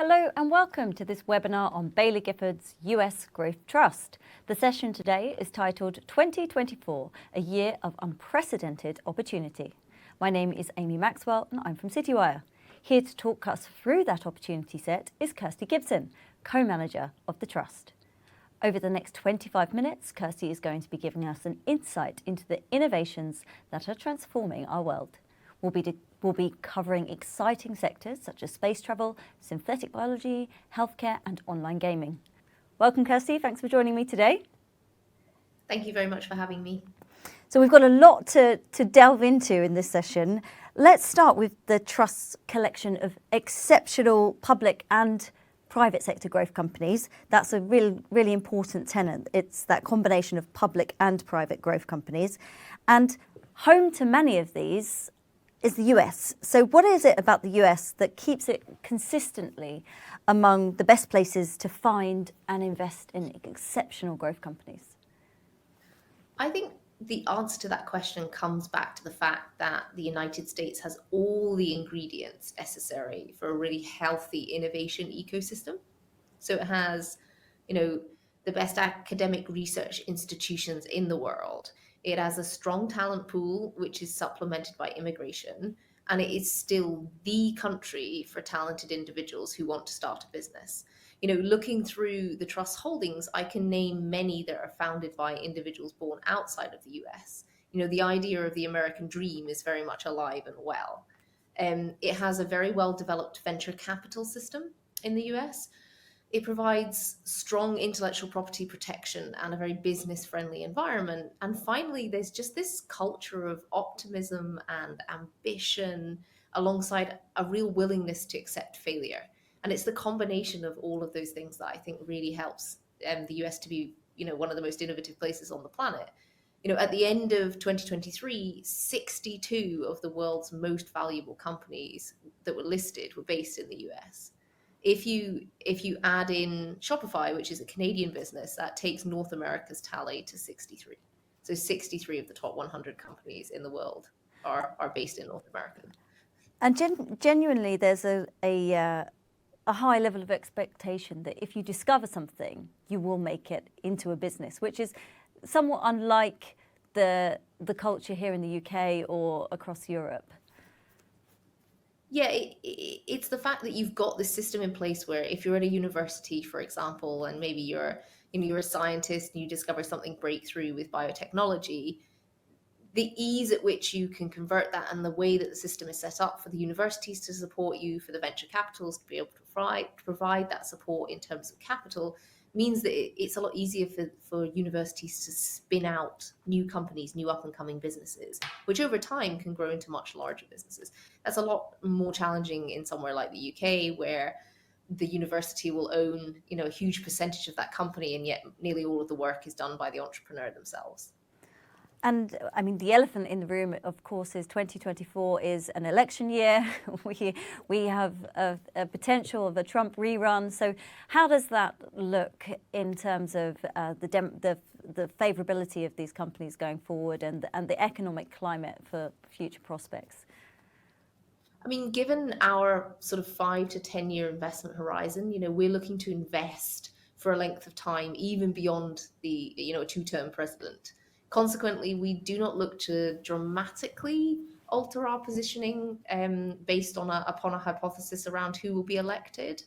Hello and welcome to this webinar on Baillie Gifford's US Growth Trust. The session today is titled 2024, a year of unprecedented opportunity. My name is Amy Maxwell and I'm from Citywire. Here to talk us through that opportunity set is Kirsty Gibson, co-manager of the Trust. Over the next 25 minutes, Kirsty is going to be giving us an insight into the innovations that are transforming our world. We'll be covering exciting sectors such as space travel, synthetic biology, healthcare and online gaming. Welcome, Kirsty. Thanks for joining me today. Thank you very much for having me. So we've got a lot to delve into in this session. Let's start with the Trust's collection of exceptional public and private sector growth companies. That's a really important tenet. It's that combination of public and private growth companies. And home to many of these is the US. So what is it about the US that keeps it consistently among the best places to find and invest in exceptional growth companies? I think the answer to that question comes back to the fact that the United States has all the ingredients necessary for a really healthy innovation ecosystem. So it has, the best academic research institutions in the world. It has a strong talent pool, which is supplemented by immigration, and it is still the country for talented individuals who want to start a business. Looking through the Trust holdings, I can name many that are founded by individuals born outside of the US. The idea of the American dream is very much alive and well. It has a very well-developed venture capital system in the US. It provides strong intellectual property protection and a very business-friendly environment. And finally, there's just this culture of optimism and ambition alongside a real willingness to accept failure. And it's the combination of all of those things that I think really helps the US to be, one of the most innovative places on the planet. At the end of 2023, 62 of the world's most valuable companies that were listed were based in the US. If you add in Shopify, which is a Canadian business, that takes North America's tally to 63. So 63 of the top 100 companies in the world are based in North America. And genuinely, there's a high level of expectation that if you discover something, you will make it into a business, which is somewhat unlike the culture here in the UK or across Europe. Yeah, it's the fact that you've got this system in place where if you're at a university, for example, and maybe you're a scientist and you discover something breakthrough with biotechnology, the ease at which you can convert that and the way that the system is set up for the universities to support you, for the venture capitals to be able to provide that support in terms of capital, means that it's a lot easier for universities to spin out new companies, new up-and-coming businesses, which over time can grow into much larger businesses. That's a lot more challenging in somewhere like the UK, where the university will own, a huge percentage of that company, and yet nearly all of the work is done by the entrepreneur themselves. And I mean, the elephant in the room, of course, is 2024 is an election year. We have a potential of a Trump rerun. So how does that look in terms of the favourability of these companies going forward and the economic climate for future prospects? I mean, given our sort of 5 to 10 year investment horizon, we're looking to invest for a length of time, even beyond the, a 2-term president. Consequently, we do not look to dramatically alter our positioning based on upon a hypothesis around who will be elected.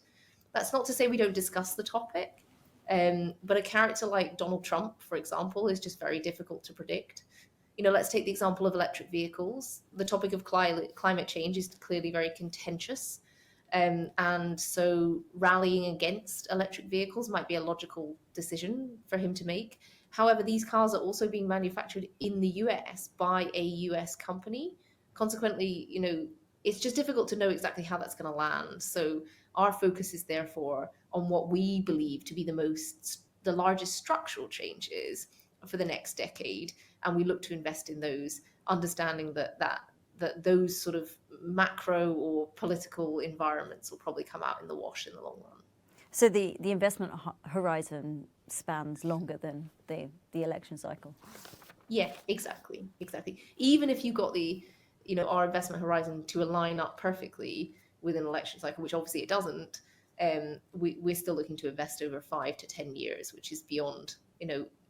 That's not to say we don't discuss the topic, but a character like Donald Trump, for example, is just very difficult to predict. Let's take the example of electric vehicles. The topic of climate change is clearly very contentious. And so rallying against electric vehicles might be a logical decision for him to make. However, these cars are also being manufactured in the US by a US company. Consequently, it's just difficult to know exactly how that's going to land. So our focus is therefore on what we believe to be the largest structural changes for the next decade. And we look to invest in those, understanding that those sort of macro or political environments will probably come out in the wash in the long run. So the investment horizon spans longer than the election cycle. Yeah, exactly. Even if you got our investment horizon to align up perfectly with an election cycle, which obviously it doesn't, we're still looking to invest over 5 to 10 years, which is beyond,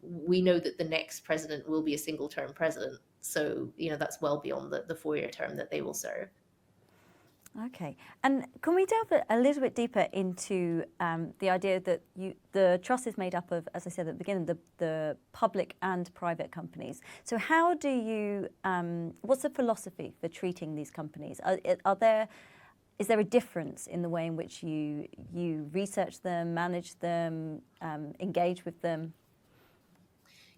we know that the next president will be a single term president. So, that's well beyond the 4-year term that they will serve. Okay, and can we delve a little bit deeper into the idea that the trust is made up of, as I said at the beginning, the public and private companies. So how do you, what's the philosophy for treating these companies? Is there a difference in the way in which you research them, manage them, engage with them?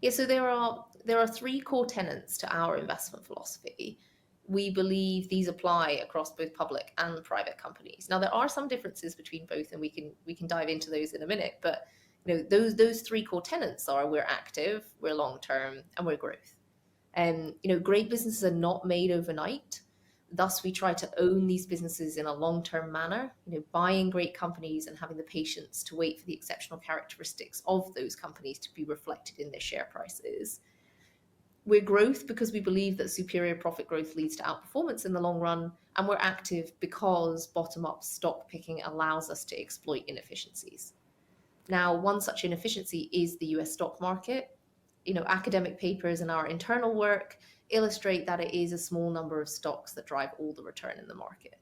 Yeah, so there are 3 core tenets to our investment philosophy. We believe these apply across both public and private companies. Now, there are some differences between both, and we can dive into those in a minute. But those 3 core tenets are: we're active, we're long term, and we're growth. And great businesses are not made overnight. Thus, we try to own these businesses in a long term manner. Buying great companies and having the patience to wait for the exceptional characteristics of those companies to be reflected in their share prices. We're growth because we believe that superior profit growth leads to outperformance in the long run, and we're active because bottom-up stock picking allows us to exploit inefficiencies. Now, one such inefficiency is the US stock market. Academic papers and our internal work illustrate that it is a small number of stocks that drive all the return in the market.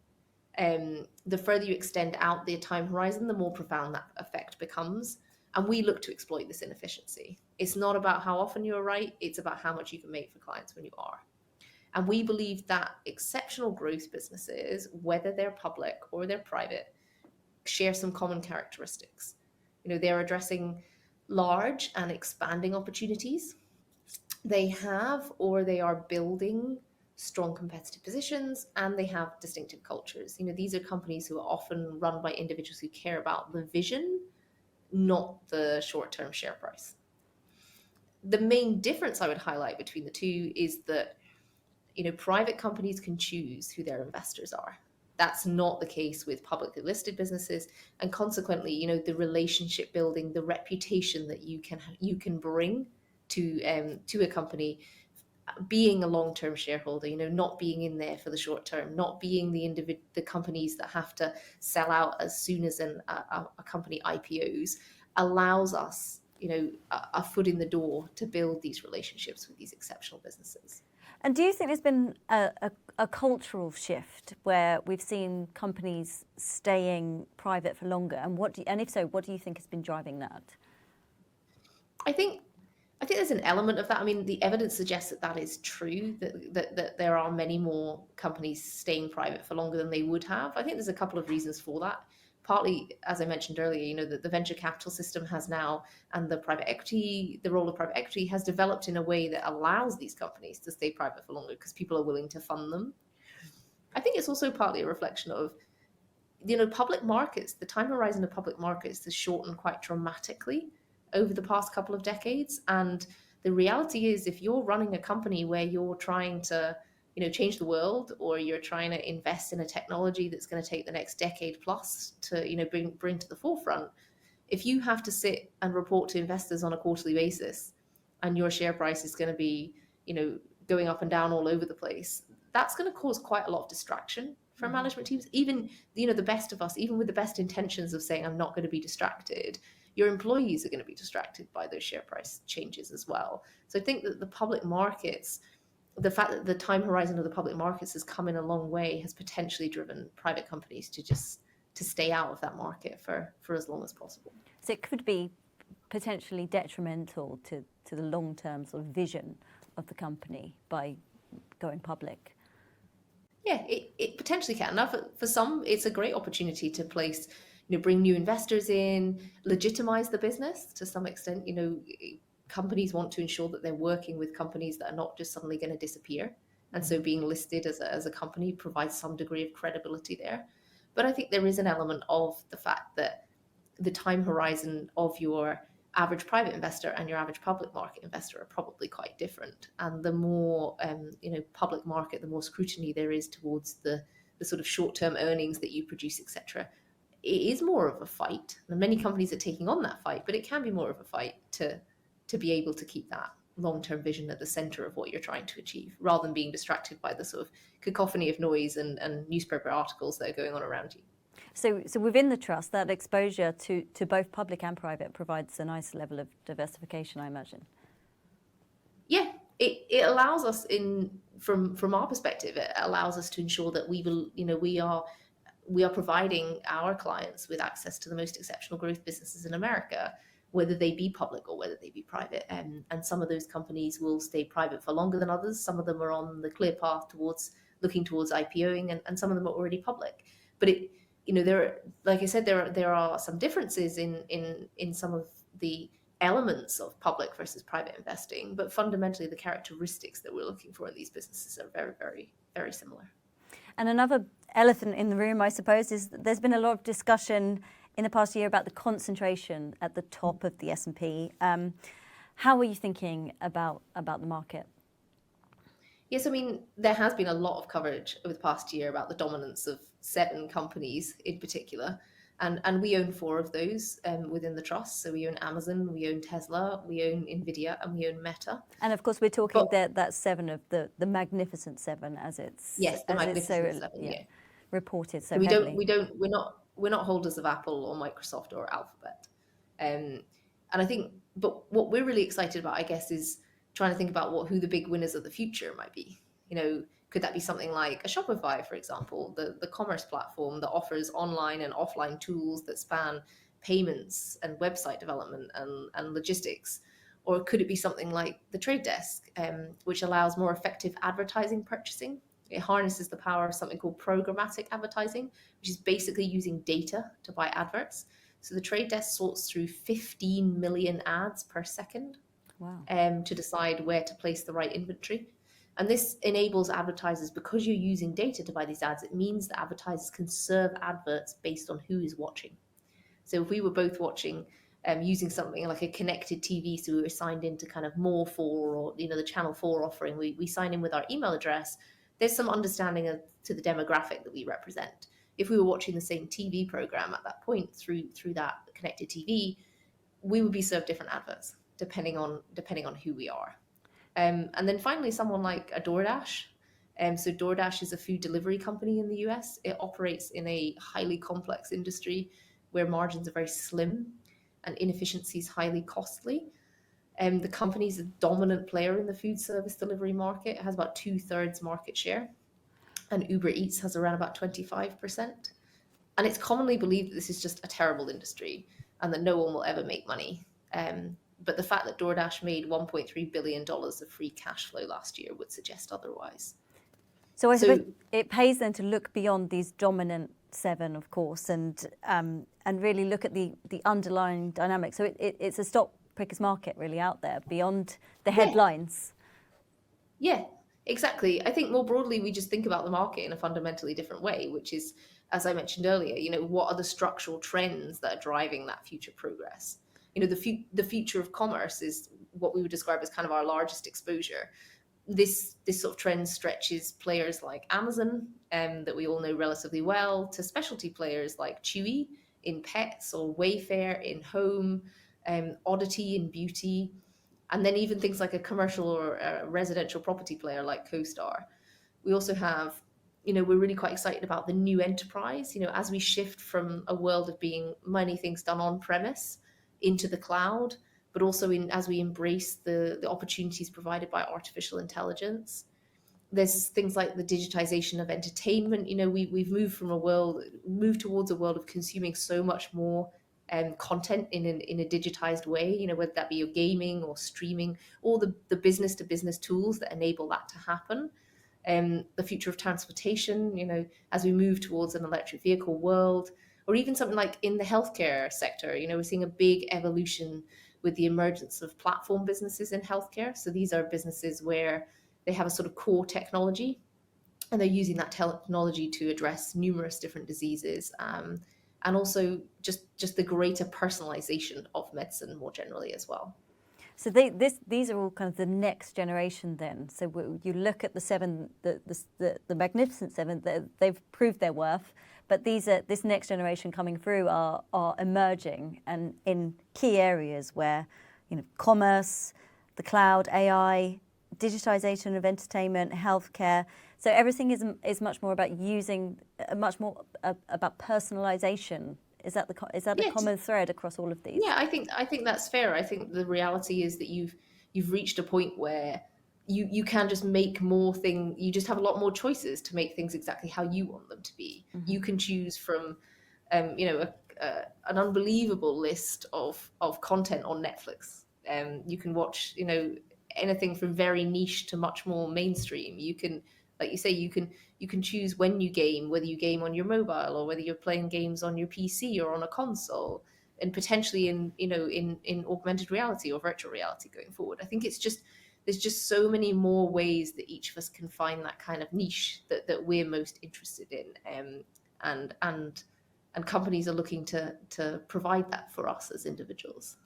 The further you extend out the time horizon, the more profound that effect becomes. And we look to exploit this inefficiency. It's not about how often you're right, it's about how much you can make for clients when you are. And we believe that exceptional growth businesses, whether they're public or they're private, share some common characteristics. They're addressing large and expanding opportunities. They have or they are building strong competitive positions, and they have distinctive cultures. These are companies who are often run by individuals who care about the vision, not the short-term share price. The main difference I would highlight between the two is that, private companies can choose who their investors are. That's not the case with publicly listed businesses, and consequently, the relationship building, the reputation that you can bring to a company, being a long-term shareholder, not being in there for the short term, not being the companies that have to sell out as soon as a company IPOs, allows us, a foot in the door to build these relationships with these exceptional businesses. And do you think there's been a cultural shift where we've seen companies staying private for longer? And if so, what do you think has been driving that? I think there's an element of that. I mean, the evidence suggests that is true, that there are many more companies staying private for longer than they would have. I think there's a couple of reasons for that. Partly, as I mentioned earlier, the venture capital system has now, and the role of private equity has developed in a way that allows these companies to stay private for longer because people are willing to fund them. I think it's also partly a reflection of, public markets. The time horizon of public markets has shortened quite dramatically over the past couple of decades. And the reality is, if you're running a company where you're trying to change the world, or you're trying to invest in a technology that's going to take the next decade plus to bring to the forefront, if you have to sit and report to investors on a quarterly basis, and your share price is going to be going up and down all over the place, that's going to cause quite a lot of distraction for management teams. Even the best of us, even with the best intentions of saying I'm not going to be distracted, your employees are going to be distracted by those share price changes as well. So I think that the public markets, the fact that the time horizon of the public markets has come in a long way, has potentially driven private companies to stay out of that market for as long as possible. So it could be potentially detrimental to the long-term sort of vision of the company by going public. Yeah, it potentially can. Now, for some, it's a great opportunity to place, bring new investors in, legitimize the business to some extent. Companies want to ensure that they're working with companies that are not just suddenly going to disappear. And so being listed as a company provides some degree of credibility there. But I think there is an element of the fact that the time horizon of your average private investor and your average public market investor are probably quite different. And the more, public market, the more scrutiny there is towards the sort of short-term earnings that you produce, etc. It is more of a fight. And many companies are taking on that fight, but it can be more of a fight to be able to keep that long-term vision at the center of what you're trying to achieve, rather than being distracted by the sort of cacophony of noise and newspaper articles that are going on around you. So within the trust, that exposure to both public and private provides a nice level of diversification, I imagine. Yeah, it allows us from our perspective, it allows us to ensure that we are providing our clients with access to the most exceptional growth businesses in America, whether they be public or whether they be private. And some of those companies will stay private for longer than others. Some of them are on the clear path towards looking towards IPOing, and some of them are already public. But there, like I said, there are some differences in some of the elements of public versus private investing, but fundamentally the characteristics that we're looking for in these businesses are very, very, very similar. And another elephant in the room, I suppose, is that there's been a lot of discussion in the past year about the concentration at the top of the S&P. How are you thinking about the market? Yes, I mean, there has been a lot of coverage over the past year about the dominance of 7 companies in particular. And we own 4 of those within the trust. So we own Amazon, we own Tesla, we own Nvidia, and we own Meta. And of course, we're talking that 7 of the magnificent 7, as it's the magnificent 7. Yeah. Reported so heavily. We're not holders of Apple or Microsoft or Alphabet. And I think, but what we're really excited about, I guess, is trying to think about who the big winners of the future might be. Could that be something like a Shopify, for example, the commerce platform that offers online and offline tools that span payments and website development and logistics? Or could it be something like the Trade Desk, which allows more effective advertising purchasing? It harnesses the power of something called programmatic advertising, which is basically using data to buy adverts. So the Trade Desk sorts through 15 million ads per second. Wow. To decide where to place the right inventory. And this enables advertisers, because you're using data to buy these ads, it means that advertisers can serve adverts based on who is watching. So if we were both watching using something like a connected TV, so we were signed into kind of More 4 or the Channel 4 offering, we sign in with our email address, there's some understanding to the demographic that we represent. If we were watching the same TV program at that point through that connected TV, we would be served different adverts depending on who we are. And then finally, someone like a DoorDash. So DoorDash is a food delivery company in the US. It operates in a highly complex industry where margins are very slim and inefficiency is highly costly. The company is a dominant player in the food service delivery market. It has about 2/3 market share. And Uber Eats has around about 25%. And it's commonly believed that this is just a terrible industry and that no one will ever make money. But the fact that DoorDash made $1.3 billion of free cash flow last year would suggest otherwise. So I suppose it pays then to look beyond these dominant 7, of course, and really look at the underlying dynamics. So it's a stock picker's market really out there beyond the headlines. Yeah, exactly. I think more broadly, we just think about the market in a fundamentally different way, which is, as I mentioned earlier, what are the structural trends that are driving that future progress? The future of commerce is what we would describe as kind of our largest exposure. This sort of trend stretches players like Amazon, that we all know relatively well, to specialty players like Chewy in pets or Wayfair in home, Oddity in beauty, and then even things like a commercial or a residential property player like CoStar. We also have, we're really quite excited about the new enterprise, as we shift from a world of being many things done on premise into the cloud, but also as we embrace the opportunities provided by artificial intelligence. There's things like the digitization of entertainment. We've moved towards a world of consuming so much more content in a digitized way, whether that be your gaming or streaming, all the business to business tools that enable that to happen. The future of transportation, as we move towards an electric vehicle world, or even something like in the healthcare sector, we're seeing a big evolution with the emergence of platform businesses in healthcare. So these are businesses where they have a sort of core technology and they're using that technology to address numerous different diseases, and also just the greater personalization of medicine more generally as well. So these are all kind of the next generation then. So you look at the 7, the magnificent 7, they've proved their worth, but this next generation coming through are emerging and in key areas where, commerce, the cloud, AI, digitization of entertainment, healthcare, So everything is much more about using, much more about personalization. Is that a Yes. common thread across all of these? Yeah, I think that's fair. I think the reality is that you've reached a point where you can just make more things. You just have a lot more choices to make things exactly how you want them to be. Mm-hmm. You can choose from, an unbelievable list of content on Netflix. You can watch, anything from very niche to much more mainstream. You can, like you say, you can choose when you game, whether you game on your mobile or whether you're playing games on your PC or on a console, and potentially in augmented reality or virtual reality going forward. I think there's just so many more ways that each of us can find that kind of niche that we're most interested in, and companies are looking to provide that for us as individuals.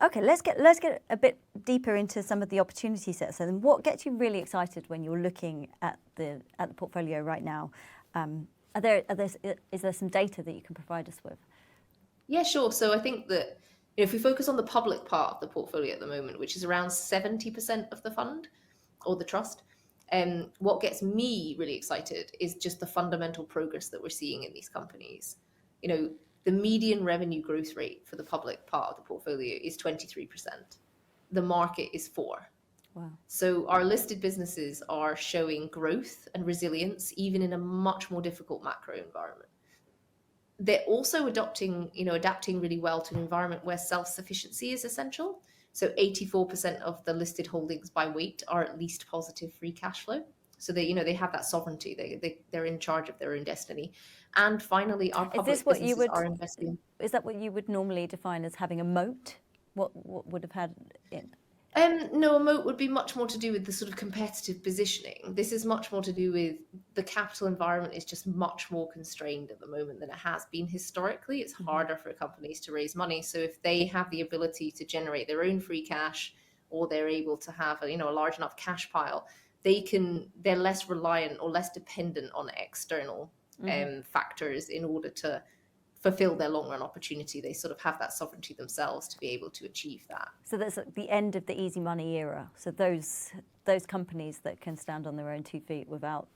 Okay, let's get a bit deeper into some of the opportunity sets. So then what gets you really excited when you're looking at the portfolio right now? Is there some data that you can provide us with? Yeah, sure. So I think that if we focus on the public part of the portfolio at the moment, which is around 70% of the fund or the trust, what gets me really excited is just the fundamental progress that we're seeing in these companies. The median revenue growth rate for the public part of the portfolio is 23%. The market is 4%. Wow. So our listed businesses are showing growth and resilience even in a much more difficult macro environment. They're also adapting really well to an environment where self-sufficiency is essential. So 84% of the listed holdings by weight are at least positive free cash flow. So they have that sovereignty. They're in charge of their own destiny. And finally, our public businesses are investing. Is that what you would normally define as having a moat? What would have had it? No, a moat would be much more to do with the sort of competitive positioning. This is much more to do with the capital environment is just much more constrained at the moment than it has been historically. It's harder for companies to raise money. So if they have the ability to generate their own free cash, or they're able to have a large enough cash pile, they're less reliant or less dependent on external factors in order to fulfill their long run opportunity. They sort of have that sovereignty themselves to be able to achieve that. So that's the end of the easy money era. So those companies that can stand on their own 2 feet without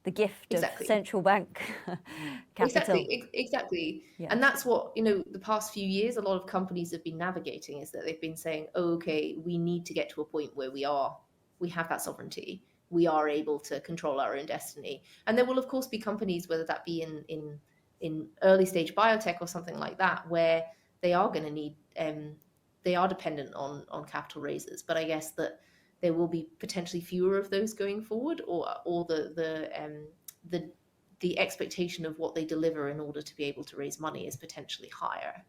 the gift of central bank capital. Exactly. Yeah. And that's what, the past few years, a lot of companies have been navigating, is that they've been saying, oh, okay, we need to get to a point where we have that sovereignty. We are able to control our own destiny. And there will, of course, be companies, whether that be in early stage biotech or something like that, where they are going to need, they are dependent on capital raises. But I guess that there will be potentially fewer of those going forward, or the expectation of what they deliver in order to be able to raise money is potentially higher.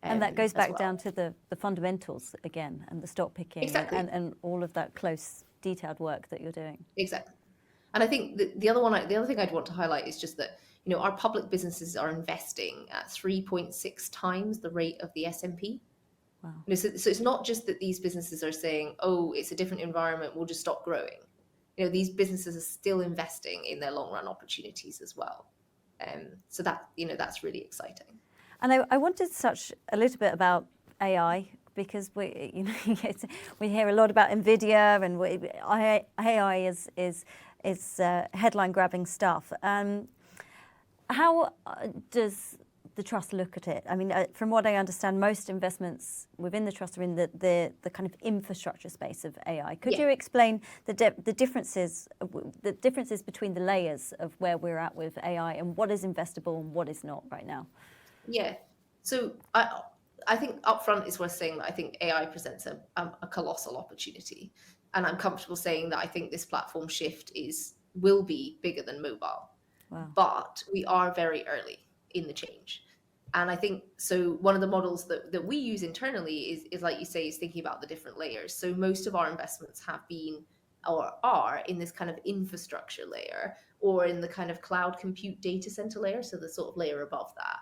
And that goes back down to the fundamentals again, and the stock picking, exactly. and all of that close, detailed work that you're doing. Exactly. And I think the other thing I'd want to highlight is just that our public businesses are investing at 3.6 times the rate of the S&P. Wow. So it's not just that these businesses are saying, oh, it's a different environment, we'll just stop growing. These businesses are still investing in their long run opportunities as well. So that that's really exciting. And I wanted to touch a little bit about AI, because we hear a lot about NVIDIA, and AI is headline grabbing stuff. How does the trust look at it? I mean, from what I understand, most investments within the trust are in the kind of infrastructure space of AI. Could you explain the differences between the layers of where we're at with AI, and what is investable and what is not right now? Yeah. So I think upfront is worth saying that I think AI presents a colossal opportunity, and I'm comfortable saying that I think this platform shift will be bigger than mobile. Wow. But we are very early in the change. And I think, so one of the models that we use internally is like you say, is thinking about the different layers. So most of our investments have been, or are, in this kind of infrastructure layer, or in the kind of cloud compute data center layer, so the sort of layer above that.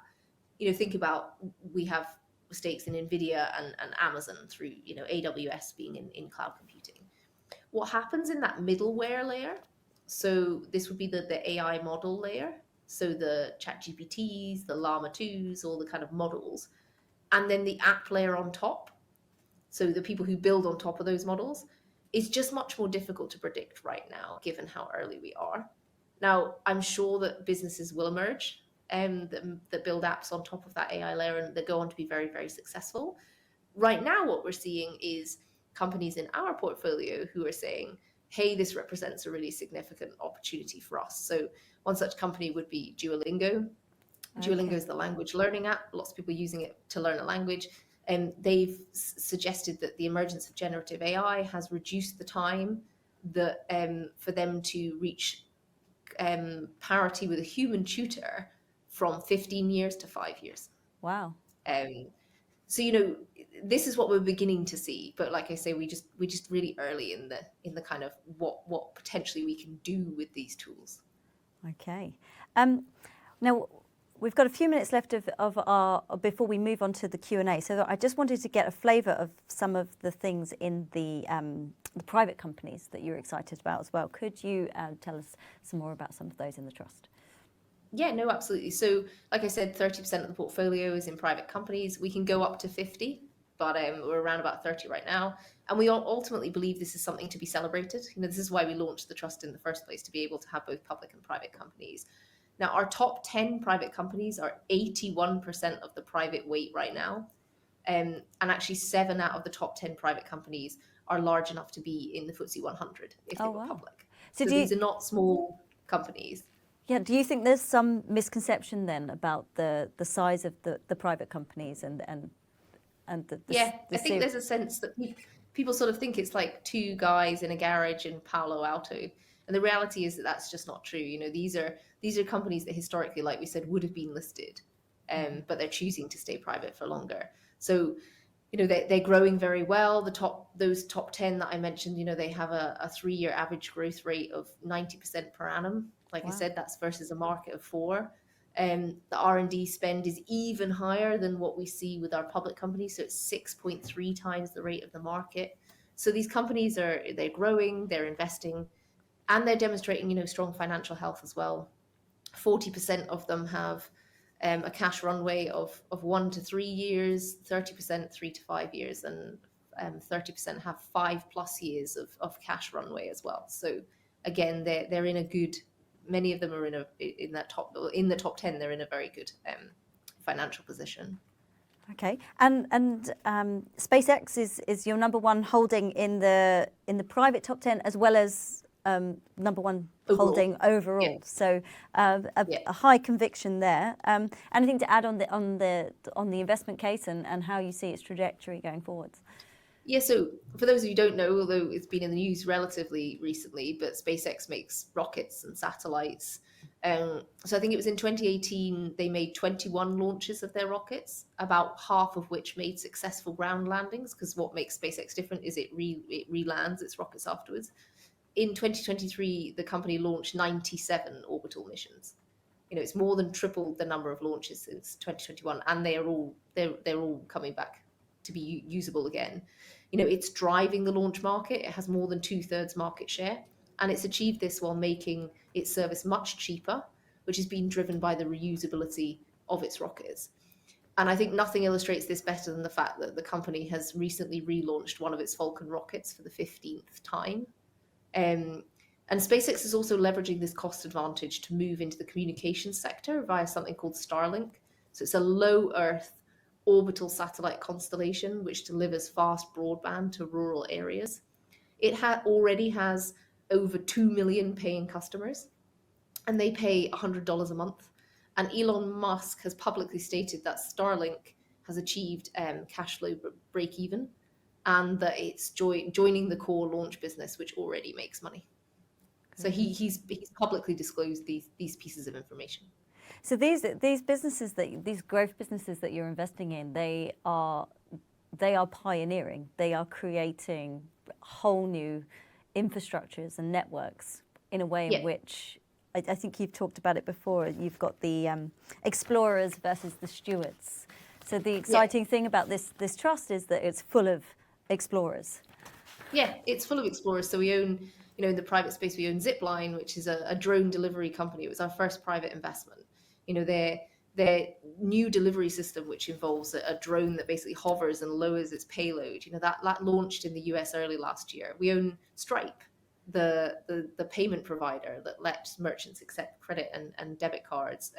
Think about, we have stakes in NVIDIA and Amazon through, AWS being in cloud computing. What happens in that middleware layer? So this would be the AI model layer. So the ChatGPTs, the Llama 2s, all the kind of models. And then the app layer on top. So the people who build on top of those models. is just much more difficult to predict right now, given how early we are. Now, I'm sure that businesses will emerge that build apps on top of that AI layer and that go on to be very, very successful. Right now, what we're seeing is companies in our portfolio who are saying, hey, this represents a really significant opportunity for us. So one such company would be Duolingo. Duolingo is the language learning app. Lots of people using it to learn a language. And they've suggested that the emergence of generative AI has reduced the time that for them to reach parity with a human tutor from 15 years to 5 years. Wow. So this is what we're beginning to see, but like I say, we're just really early in the kind of what potentially we can do with these tools. Okay. Now we've got a few minutes left of our before we move on to the Q&A. So I just wanted to get a flavour of some of the things in the private companies that you're excited about as well. Could you tell us some more about some of those in the trust? Yeah, no, absolutely. So like I said, 30% of the portfolio is in private companies. We can go up to 50, but we're around about 30 right now. And we ultimately believe this is something to be celebrated. This is why we launched the trust in the first place, to be able to have both public and private companies. Now, our top 10 private companies are 81% of the private weight right now. And actually 7 out of the top 10 private companies are large enough to be in the FTSE 100 if they were public. So these are not small companies. Yeah, do you think there's some misconception then about the size of the private companies and I think there's a sense that people sort of think it's like two guys in a garage in Palo Alto, and the reality is that that's just not true. These are companies that historically, like we said, would have been listed, but they're choosing to stay private for longer. So they're growing very well. Those top 10 that I mentioned, they have a 3-year average growth rate of 90% per annum. Like I said, that's versus a market of 4. The R&D spend is even higher than what we see with our public companies. So it's 6.3 times the rate of the market. So these companies they're growing, they're investing, and they're demonstrating, strong financial health as well. 40% of them have a cash runway of 1 to 3 years, 30% 3 to 5 years, and 30% have 5+ years of cash runway as well. So again, they're in a good. Many of them are in the top 10. They're in a very good financial position. Okay, and SpaceX is your number one holding in the private top 10 as well as number one holding overall. Yeah. So a high conviction there. Anything to add on the investment case and how you see its trajectory going forwards? Yeah, so for those of you who don't know, although it's been in the news relatively recently, but SpaceX makes rockets and satellites. So I think it was in 2018, they made 21 launches of their rockets, about half of which made successful ground landings, because what makes SpaceX different is it re-lands its rockets afterwards. In 2023, the company launched 97 orbital missions. It's more than tripled the number of launches since 2021, and they're all coming back to be usable again. It's driving the launch market. It has more than 2/3 market share, and it's achieved this while making its service much cheaper, which has been driven by the reusability of its rockets. And I think nothing illustrates this better than the fact that the company has recently relaunched one of its Falcon rockets for the 15th time. And SpaceX is also leveraging this cost advantage to move into the communications sector via something called Starlink. So it's a low Earth orbital satellite constellation which delivers fast broadband to rural areas. It already has over 2 million paying customers, and they pay $100 a month. And Elon Musk has publicly stated that Starlink has achieved cash flow break even, and that it's joining the core launch business, which already makes money. So he's publicly disclosed these pieces of information. So these growth businesses that you're investing in, they are pioneering. They are creating whole new infrastructures and networks in a way in which I think you've talked about it before. You've got the explorers versus the stewards. So the exciting thing about this trust is that it's full of explorers. Yeah, it's full of explorers. So we own, in the private space, we own Zipline, which is a drone delivery company. It was our first private investment. their new delivery system, which involves a drone that basically hovers and lowers its payload, that launched in the US early last year. We own Stripe, the payment provider that lets merchants accept credit and debit cards,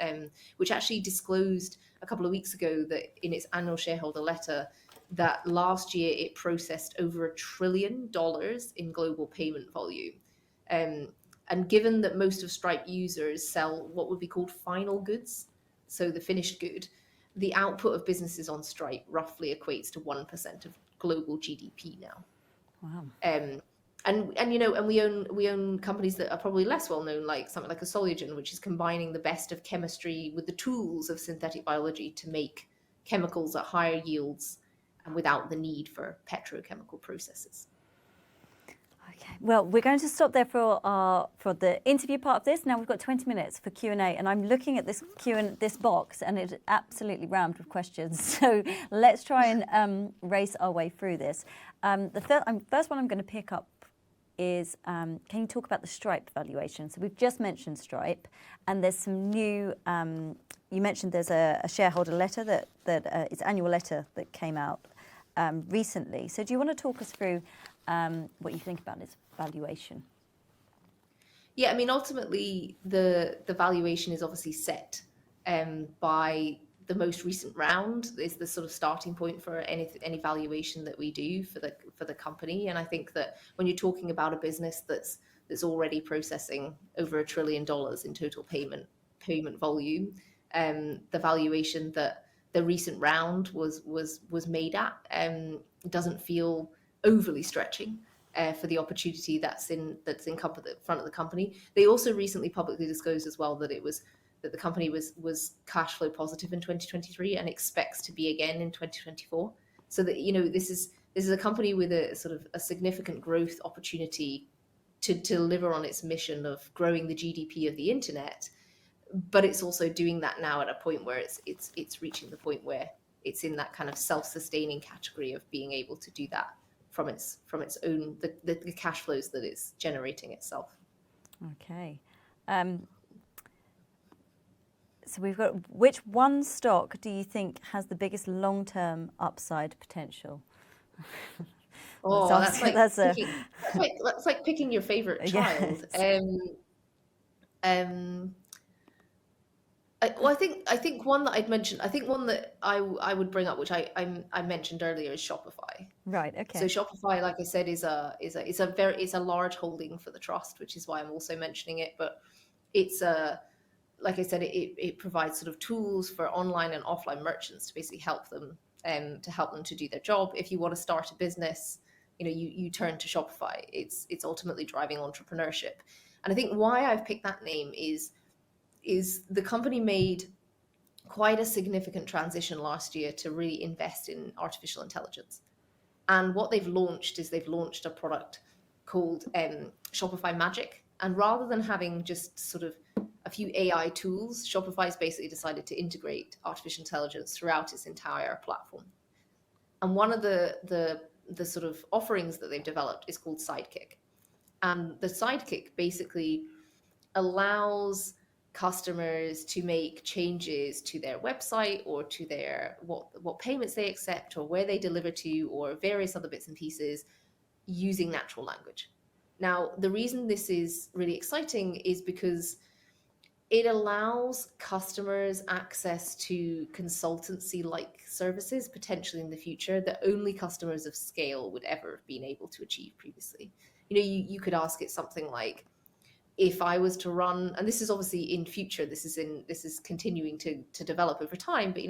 which actually disclosed a couple of weeks ago that in its annual shareholder letter that last year it processed over $1 trillion in global payment volume. And given that most of Stripe users sell what would be called final goods, so the finished good, the output of businesses on Stripe roughly equates to 1% of global GDP now. Wow. And we own companies that are probably less well known, like something like a Solugen, which is combining the best of chemistry with the tools of synthetic biology to make chemicals at higher yields and without the need for petrochemical processes. Okay. Well, we're going to stop there for the interview part of this. Now we've got 20 minutes for Q&A, and I'm looking at this box, and it's absolutely rammed with questions. So let's try and race our way through this. The first one I'm going to pick up is, can you talk about the Stripe valuation? So we've just mentioned Stripe, and there's some new. You mentioned there's a shareholder letter that it's annual letter that came out recently. So do you want to talk us through what you think about its valuation? Yeah, I mean, ultimately, the valuation is obviously set by the most recent round. Is the sort of starting point for any valuation that we do for the company. And I think that when you're talking about a business that's already processing over $1 trillion in total payment volume, the valuation that the recent round was made at doesn't feel overly stretching for the opportunity that's in front of the company. They also recently publicly disclosed as well that the company was cash flow positive in 2023 and expects to be again in 2024. So that this is a company with a sort of a significant growth opportunity to deliver on its mission of growing the GDP of the internet, but it's also doing that now at a point where it's reaching the point where it's in that kind of self-sustaining category of being able to do that from its own the cash flows that it's generating itself. Okay. So we've got, which one stock do you think has the biggest long-term upside potential? Oh, that's like picking your favorite child. Yes. I think one that I'd mention. I think one that I would bring up, which I mentioned earlier, is Shopify. Right. Okay. So Shopify, like I said, is a large holding for the trust, which is why I'm also mentioning it. But it's like I said, it provides sort of tools for online and offline merchants to basically help them to do their job. If you want to start a business, you turn to Shopify. It's ultimately driving entrepreneurship. And I think why I've picked that name is the company made quite a significant transition last year to really invest in artificial intelligence. And what they've launched a product called Shopify Magic. And rather than having just sort of a few AI tools, Shopify's basically decided to integrate artificial intelligence throughout its entire platform. And one of the sort of offerings that they've developed is called Sidekick. And the Sidekick basically allows customers to make changes to their website or to their what payments they accept or where they deliver to or various other bits and pieces using natural language. Now, the reason this is really exciting is because it allows customers access to consultancy-like services potentially in the future that only customers of scale would ever have been able to achieve previously. You could ask it something like, if I was to run, and this is obviously in future, this is continuing to develop over time, but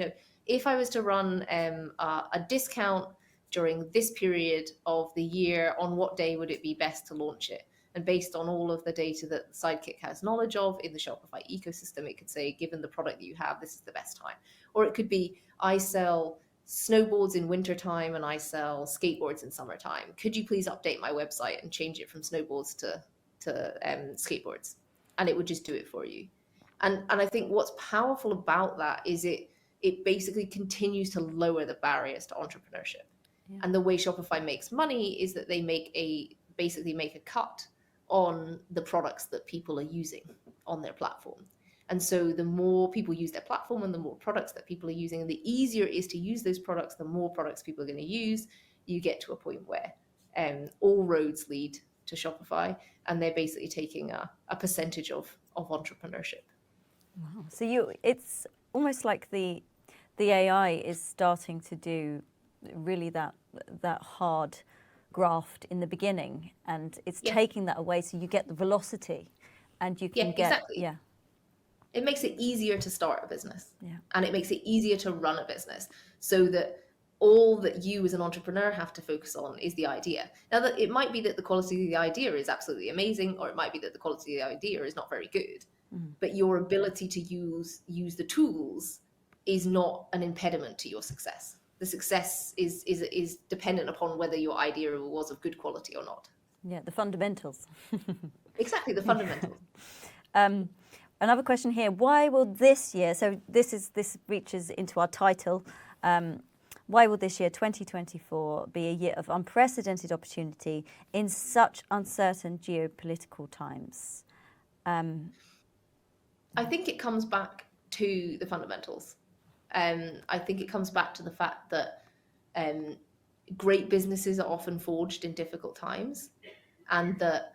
if I was to run a discount during this period of the year, on what day would it be best to launch it? And based on all of the data that Sidekick has knowledge of in the Shopify ecosystem, it could say, given the product that you have, this is the best time. Or it could be, I sell snowboards in wintertime and I sell skateboards in summertime. Could you please update my website and change it from snowboards to skateboards? And it would just do it for you. And I think what's powerful about that is it basically continues to lower the barriers to entrepreneurship. Yeah. And the way Shopify makes money is that they basically make a cut on the products that people are using on their platform. And so the more people use their platform and the more products that people are using, and the easier it is to use those products, the more products people are going to use, you get to a point where all roads lead to Shopify, and they're basically taking a percentage of entrepreneurship. Wow. So it's almost like the AI is starting to do really that hard graft in the beginning, and it's taking that away, so you get the velocity, and you can get exactly. It makes it easier to start a business, and it makes it easier to run a business, so that all that you as an entrepreneur have to focus on is the idea. Now, that it might be that the quality of the idea is absolutely amazing, or it might be that the quality of the idea is not very good. But your ability to use the tools is not an impediment to your success. The success is dependent upon whether your idea was of good quality or not. Yeah, the fundamentals. Exactly, the fundamentals. Another question here: why will this year? So this reaches into our title. Why will this year, 2024, be a year of unprecedented opportunity in such uncertain geopolitical times? I think it comes back to the fundamentals. I think it comes back to the fact that great businesses are often forged in difficult times, and that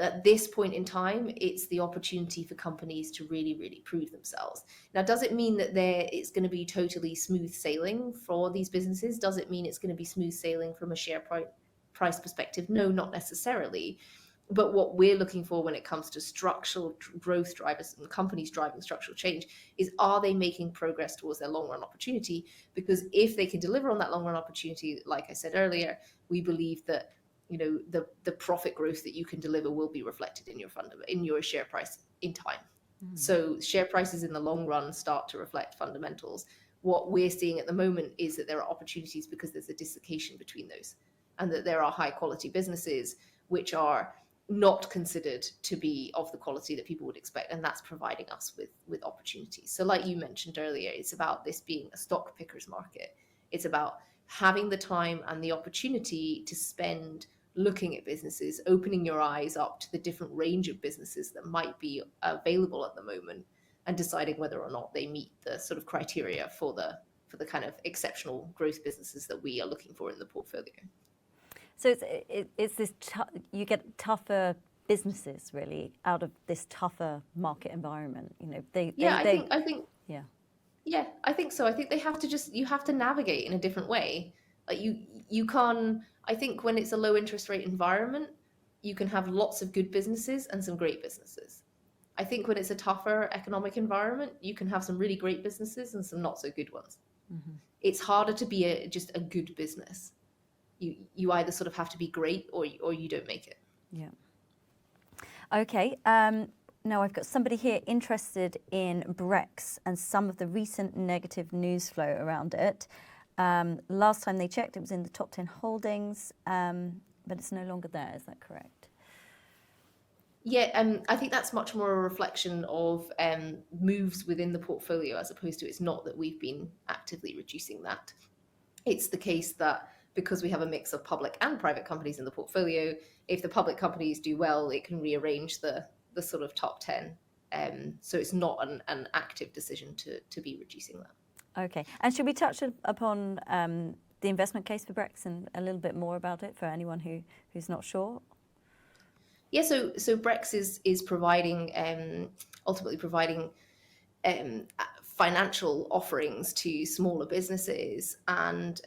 at this point in time, it's the opportunity for companies to really, really prove themselves. Now, does it mean that it's going to be totally smooth sailing for these businesses? Does it mean it's going to be smooth sailing from a share price perspective? No, not necessarily. But what we're looking for when it comes to structural growth drivers and companies driving structural change is, are they making progress towards their long run opportunity? Because if they can deliver on that long run opportunity, like I said earlier, we believe that the profit growth that you can deliver will be reflected in your share price in time. So share prices in the long run start to reflect fundamentals. What we're seeing at the moment is that there are opportunities because there's a dislocation between those, and that there are high quality businesses which are not considered to be of the quality that people would expect, and that's providing us with opportunities. So like you mentioned earlier, it's about this being a stock pickers market. It's about having the time and the opportunity to spend looking at businesses, opening your eyes up to the different range of businesses that might be available at the moment, and deciding whether or not they meet the sort of criteria for the kind of exceptional growth businesses that we are looking for in the portfolio. So it's this you get tougher businesses really out of this tougher market environment. I think so. I think you have to navigate in a different way. Like you can. I think when it's a low interest rate environment, you can have lots of good businesses and some great businesses. I think when it's a tougher economic environment, you can have some really great businesses and some not so good ones. It's harder to be just a good business. You either sort of have to be great or you don't make it. Yeah. Okay. Now I've got somebody here interested in Brex and some of the recent negative news flow around it. Last time they checked, it was in the top 10 holdings, but it's no longer there. Is that correct? Yeah, I think that's much more a reflection of moves within the portfolio, as opposed to, it's not that we've been actively reducing that. It's the case that because we have a mix of public and private companies in the portfolio, if the public companies do well, it can rearrange the sort of top 10. So it's not an active decision to be reducing that. Okay. And should we touch upon the investment case for Brex and a little bit more about it for anyone who's not sure? Yeah, so Brex is providing, ultimately providing financial offerings to smaller businesses, and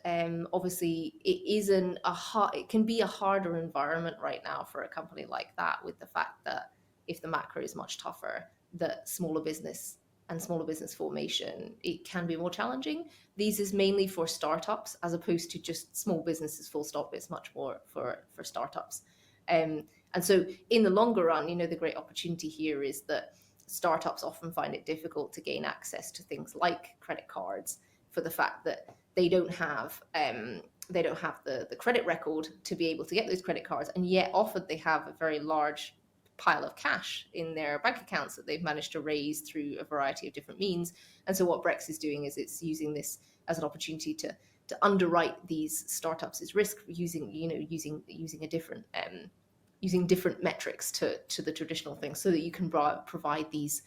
obviously it can be a harder environment right now for a company like that, with the fact that if the macro is much tougher, that smaller business and smaller business formation, it can be more challenging. These is mainly for startups as opposed to just small businesses full stop. It's much more for startups. And so in the longer run, the great opportunity here is that startups often find it difficult to gain access to things like credit cards, for the fact that they don't have the credit record to be able to get those credit cards, and yet often they have a very large pile of cash in their bank accounts that they've managed to raise through a variety of different means. And so what Brex is doing is it's using this as an opportunity to underwrite these startups' risk, using a different using different metrics to the traditional things, so that you can provide these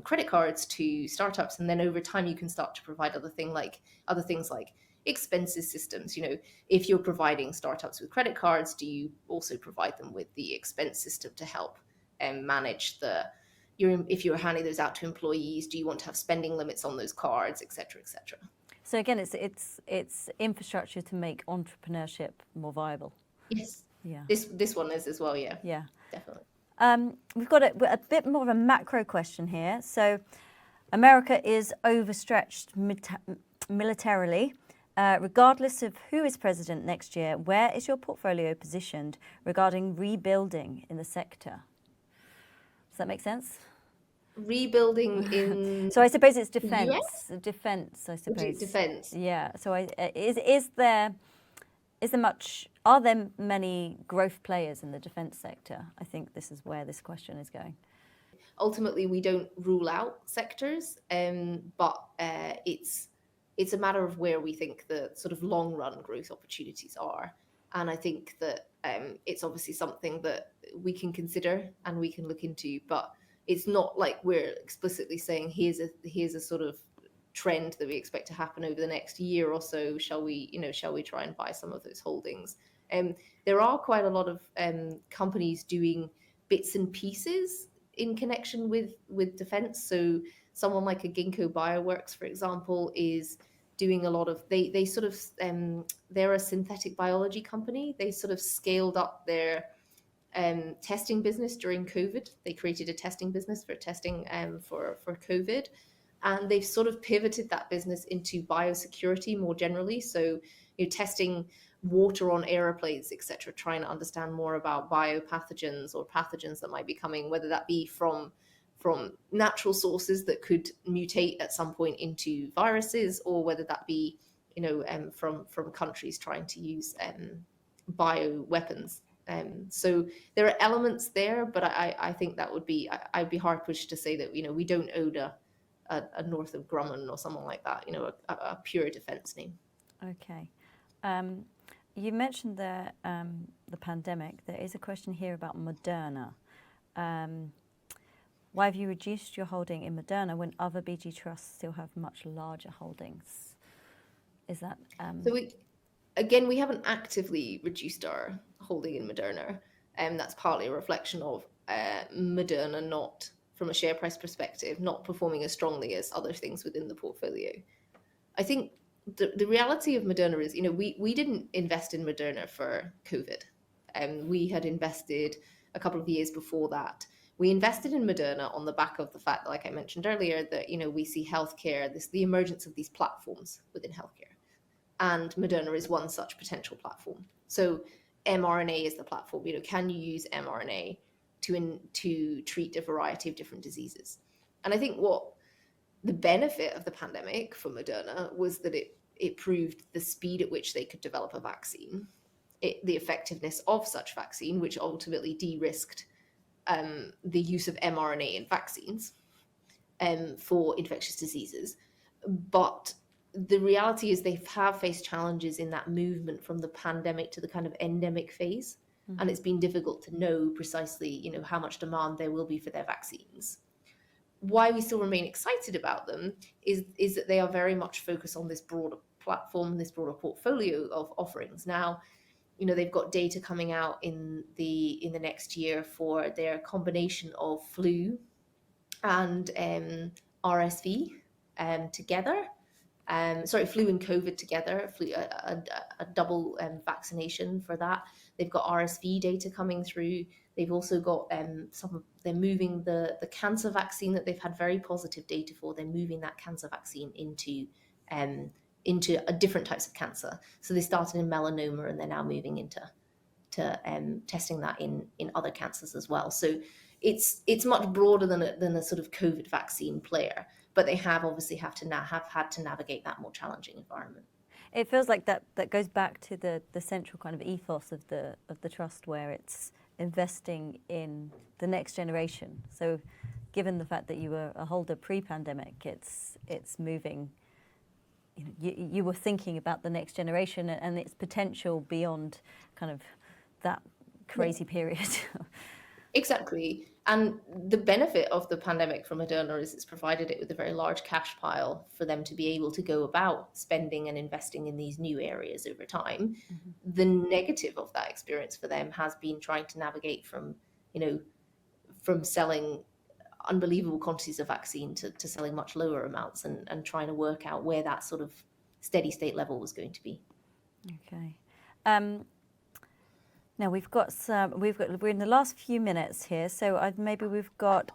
credit cards to startups, and then over time you can start to provide other things like expenses systems. If you're providing startups with credit cards, do you also provide them with the expense system to help manage if you're handing those out to employees, do you want to have spending limits on those cards, et cetera, et cetera? So again, it's infrastructure to make entrepreneurship more viable. Yes. Yeah. This one is as well. Yeah. Yeah. Definitely. We've got a bit more of a macro question here. So, America is overstretched militarily. Regardless of who is president next year, where is your portfolio positioned regarding rebuilding in the sector? Does that make sense? Rebuilding in So I suppose it's defense. US? Defense, I suppose. Defense. Yeah. So are there many growth players in the defense sector? I think this is where this question is going. Ultimately, we don't rule out sectors, but it's a matter of where we think the sort of long run growth opportunities are. And I think that it's obviously something that we can consider and we can look into, but it's not like we're explicitly saying here's a sort of trend that we expect to happen over the next year or so. Shall we try and buy some of those holdings? There are quite a lot of companies doing bits and pieces in connection with defense. So someone like a Ginkgo Bioworks, for example, is doing a lot of they're a synthetic biology company. They sort of scaled up their testing business during COVID. They created a testing business for testing for COVID, and they've sort of pivoted that business into biosecurity more generally. So testing water on aeroplanes, etc., trying to understand more about biopathogens or pathogens that might be coming, whether that be from natural sources that could mutate at some point into viruses, or whether that be from countries trying to use bio weapons. So there are elements there, but I think that I'd be hard pushed to say that we don't own a Northrop Grumman or someone like that, a pure defense name. Okay. You mentioned the pandemic. There is a question here about Moderna. Why have you reduced your holding in Moderna when other BG trusts still have much larger holdings? Is that So we haven't actively reduced our holding in Moderna, and that's partly a reflection of Moderna, not from a share price perspective, not performing as strongly as other things within the portfolio. I think the reality of Moderna is, we didn't invest in Moderna for COVID. We had invested a couple of years before that. We invested in Moderna on the back of the fact that, like I mentioned earlier, that we see healthcare, the emergence of these platforms within healthcare. And Moderna is one such potential platform. So mRNA is the platform. Can you use mRNA to treat a variety of different diseases? And I think what the benefit of the pandemic for Moderna was that it proved the speed at which they could develop a vaccine, the effectiveness of such vaccine, which ultimately de-risked the use of mRNA in vaccines for infectious diseases. But the reality is they have faced challenges in that movement from the pandemic to the kind of endemic phase. Mm-hmm. And it's been difficult to know precisely, how much demand there will be for their vaccines. Why we still remain excited about them is that they are very much focused on this broader platform, this broader portfolio of offerings. Now, they've got data coming out in the next year for their combination of flu and RSV together. Flu and COVID together, a double vaccination for that. They've got RSV data coming through. They've also got they're moving the cancer vaccine that they've had very positive data for. They're moving that cancer vaccine into a different types of cancer. So they started in melanoma and they're now moving into testing that in other cancers as well. So it's much broader than a sort of COVID vaccine player, but they have obviously had to navigate that more challenging environment. It feels like that goes back to the central kind of ethos of the trust, where it's investing in the next generation. So given the fact that you were a holder pre-pandemic, it's moving. You were thinking about the next generation and its potential beyond kind of that crazy period. Exactly. And the benefit of the pandemic for Moderna is it's provided it with a very large cash pile for them to be able to go about spending and investing in these new areas over time. The negative of that experience for them has been trying to navigate from, from selling unbelievable quantities of vaccine to selling much lower amounts, and trying to work out where that sort of steady state level was going to be. Okay. Now we're in the last few minutes here, so maybe we've got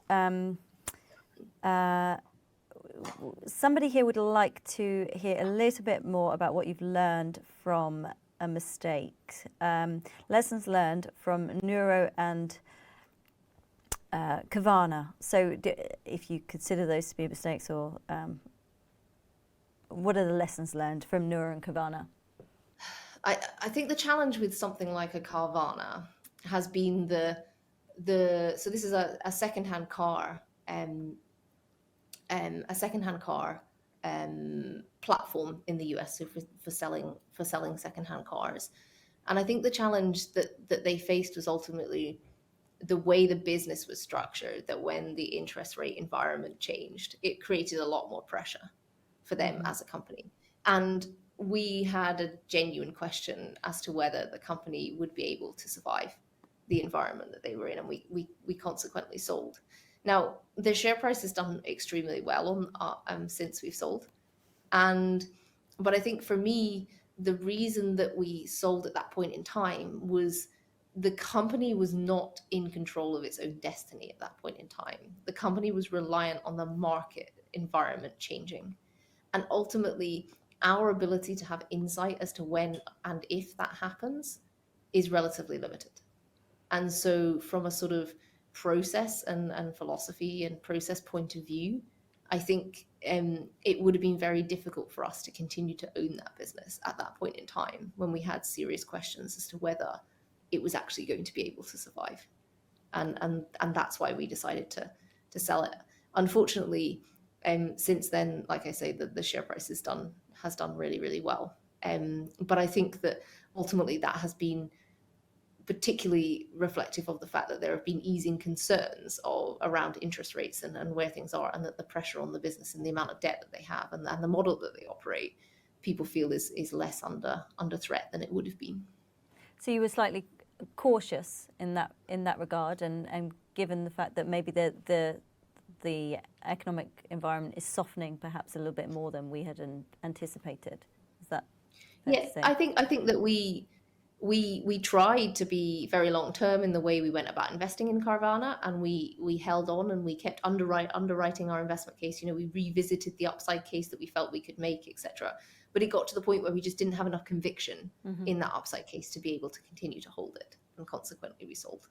somebody here would like to hear a little bit more about what you've learned from a mistake. Lessons learned from Neuro and Carvana. So if you consider those to be mistakes, or what are the lessons learned from Neuro and Carvana? I think the challenge with something like a Carvana has been so this is a secondhand car platform in the US, so for selling secondhand cars. And I think the challenge that they faced was ultimately the way the business was structured, that when the interest rate environment changed, it created a lot more pressure for them as a company. And we had a genuine question as to whether the company would be able to survive the environment that they were in, and we consequently sold. Now, the share price has done extremely well since we've sold. But I think for me, the reason that we sold at that point in time was the company was not in control of its own destiny at that point in time. The company was reliant on the market environment changing. And ultimately, our ability to have insight as to when and if that happens is relatively limited. And so from a sort of process and philosophy and process point of view, I think it would have been very difficult for us to continue to own that business at that point in time, when we had serious questions as to whether it was actually going to be able to survive. And that's why we decided to sell it. Unfortunately, since then, like I say, the share price has done really, really well. But I think that ultimately that has been particularly reflective of the fact that there have been easing concerns around interest rates and where things are, and that the pressure on the business and the amount of debt that they have and the model that they operate, people feel is less under threat than it would have been. So you were slightly cautious in that regard, and given the fact that maybe the economic environment is softening perhaps a little bit more than we had anticipated. Is that fair to say? I think that we tried to be very long term in the way we went about investing in Carvana, and we held on and we kept underwriting our investment case. We revisited the upside case that we felt we could make, etc. But it got to the point where we just didn't have enough conviction in that upside case to be able to continue to hold it, and consequently we sold.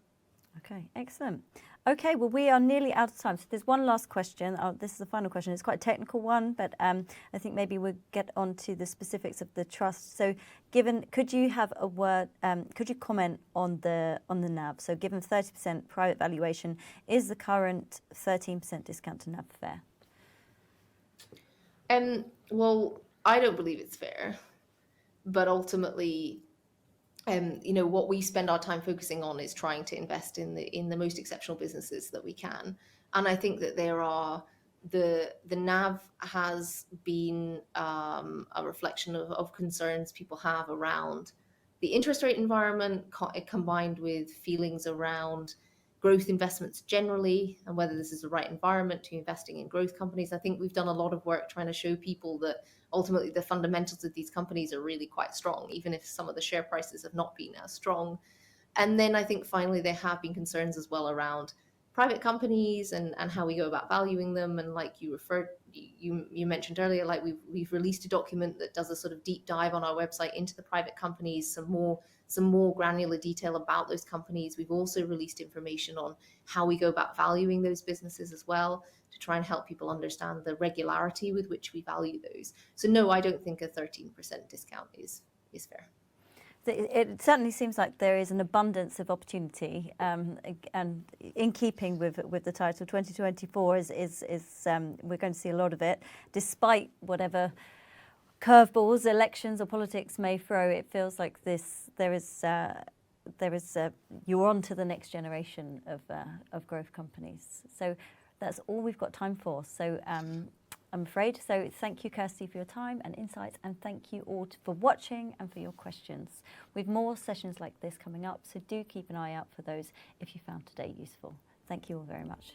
Okay, excellent. Okay, well, we are nearly out of time. So there's one last question. This is the final question. It's quite a technical one, but I think maybe we'll get on to the specifics of the trust. So could you have a word, could you comment on the NAV? So given 30% private valuation, is the current 13% discount to NAV fair? Well, I don't believe it's fair, but ultimately, what we spend our time focusing on is trying to invest in the most exceptional businesses that we can. And I think that the NAV has been a reflection of concerns people have around the interest rate environment, combined with feelings around growth investments generally, and whether this is the right environment to investing in growth companies. I think we've done a lot of work trying to show people that ultimately the fundamentals of these companies are really quite strong, even if some of the share prices have not been as strong. And then I think finally there have been concerns as well around private companies and how we go about valuing them. And like you mentioned earlier, like we've released a document that does a sort of deep dive on our website into the private companies, some more granular detail about those companies. We've also released information on how we go about valuing those businesses as well, to try and help people understand the regularity with which we value those. So no, I don't think a 13% discount is fair. It certainly seems like there is an abundance of opportunity, and in keeping with the title, 2024 is we're going to see a lot of it, despite whatever curveballs, elections or politics may throw. It feels like there is you're on to the next generation of growth companies. So that's all we've got time for. So I'm afraid. So thank you, Kirsty, for your time and insights, and thank you all for watching and for your questions. We have more sessions like this coming up, so do keep an eye out for those if you found today useful. Thank you all very much.